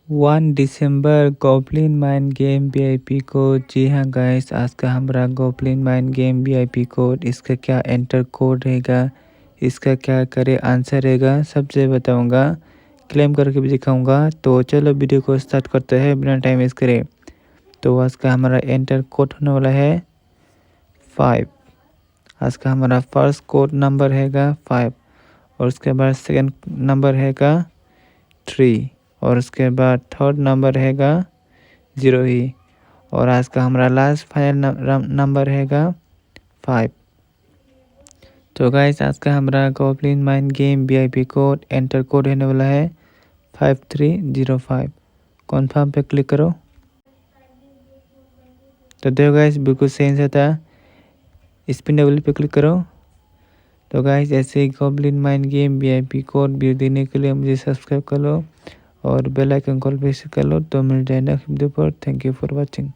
1 दिसंबर goblin mind game VIP code. जी हाँ गाइस, आज का हमारा goblin mind game VIP code, इसका क्या एंटर कोड रहेगा, इसका क्या करे आंसर रहेगा, सबसे बताऊंगा, क्लेम करके भी दिखाऊंगा। तो चलो वीडियो को स्टार्ट करते हैं बिना टाइम वेस्ट करे। तो आज का हमारा एंटर कोड होने वाला है 5। आज का हमारा फर्स्ट कोड नंबर हैगा 5 और उसके बाद सेकंड नंबर हैगा 3 और उसके बाद थर्ड नंबर हैगा 0 ही और आज का हमारा लास्ट फाइनल नंबर हैगा 5। तो गाइस, आज का हमारा goblin mind game VIP code enter code होने वाला है 5305। कॉन्फर्म पे क्लिक करो। तो देखो गाइस, बिल्कुल सही था। स्पिन डबल पे क्लिक करो। तो गाइस, ऐसे ही goblin mind game VIP code view देने के लिए मुझे सब्सक्राइब कर लो और बेल आइकन कॉल पे कर लो। तो मिल जाए नेक्स्ट वीडियो पर। Thank you for watching.